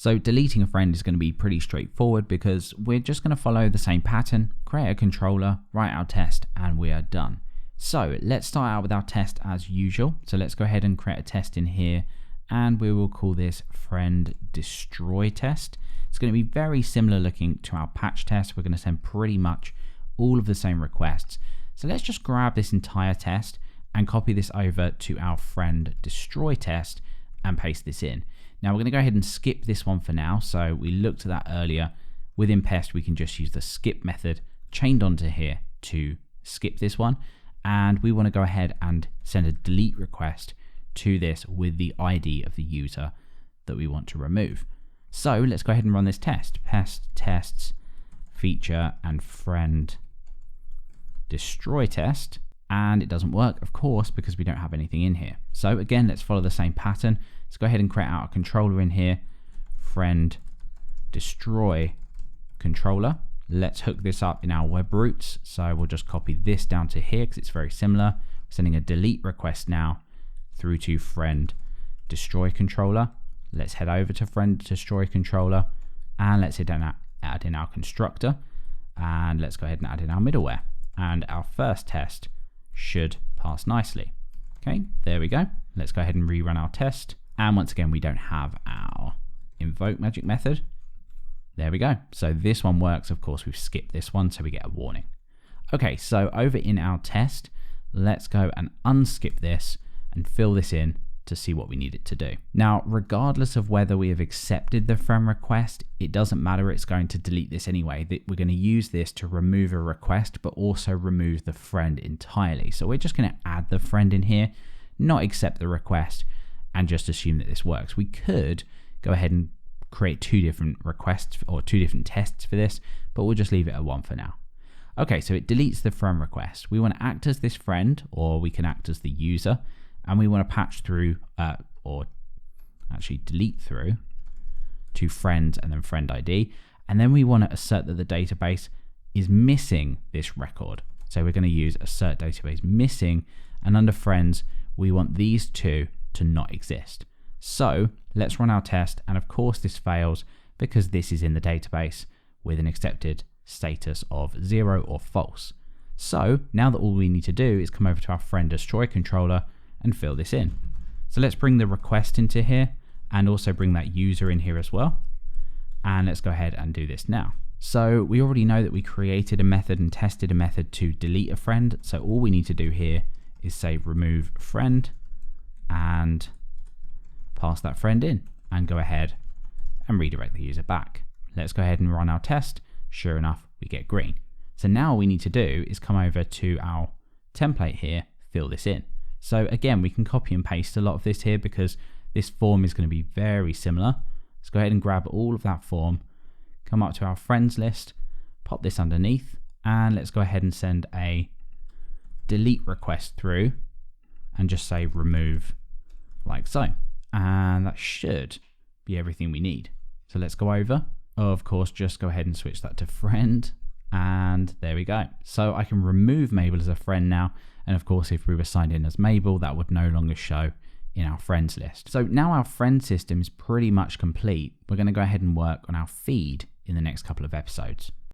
So deleting a friend is going to be pretty straightforward because we're just going to follow the same pattern, create a controller, write our test, and we are done. So let's start out with our test as usual. So let's go ahead and create a test in here, and we will call this friend destroy test. It's going to be very similar looking to our patch test. We're going to send pretty much all of the same requests. So let's just grab this entire test and copy this over to our friend destroy test and paste this in. Now we're going to go ahead and skip this one for now. So we looked at that earlier. Within Pest, we can just use the skip method chained onto here to skip this one. And we want to go ahead and send a delete request to this with the ID of the user that we want to remove. So let's go ahead and run this test. Pest tests feature and friend destroy test. And it doesn't work, of course, because we don't have anything in here. So again, let's follow the same pattern. Let's go ahead and create out a controller in here, friend destroy controller. Let's hook this up in our web roots. So we'll just copy this down to here because it's very similar. Sending a delete request now through to friend destroy controller. Let's head over to friend destroy controller and let's add in our constructor, and let's go ahead and add in our middleware, and our first test should pass nicely. Okay, there we go. Let's go ahead and rerun our test. And once again, we don't have our invoke magic method. There we go. So this one works. Of course, we've skipped this one, so we get a warning. Okay, so over in our test, let's go and unskip this and fill this in to see what we need it to do. Now, regardless of whether we have accepted the friend request, it doesn't matter, it's going to delete this anyway. We're going to use this to remove a request, but also remove the friend entirely. So we're just going to add the friend in here, not accept the request, and just assume that this works. We could go ahead and create two different requests or two different tests for this, but we'll just leave it at one for now. Okay, so it deletes the friend request. We want to act as this friend, or we can act as the user, and we want to patch through or actually delete through to friends and then friend ID. And then we want to assert that the database is missing this record. So we're going to use assert database missing, and under friends, we want these two to not exist. So let's run our test. And of course this fails because this is in the database with an accepted status of 0 or false. So now that all we need to do is come over to our friend destroy controller and fill this in. So let's bring the request into here and also bring that user in here as well. And let's go ahead and do this now. So we already know that we created a method and tested a method to delete a friend. So all we need to do here is say remove friend and pass that friend in and go ahead and redirect the user back. Let's go ahead and run our test. Sure enough, we get green. So now all we need to do is come over to our template here, fill this in. So again, we can copy and paste a lot of this here because this form is going to be very similar. Let's go ahead and grab all of that form, come up to our friends list, pop this underneath, and let's go ahead and send a delete request through and just say remove like so. And that should be everything we need. So let's go over. Of course, just go ahead and switch that to friend. And there we go. So I can remove Mabel as a friend now. And of course, if we were signed in as Mabel, that would no longer show in our friends list. So now our friend system is pretty much complete. We're going to go ahead and work on our feed in the next couple of episodes.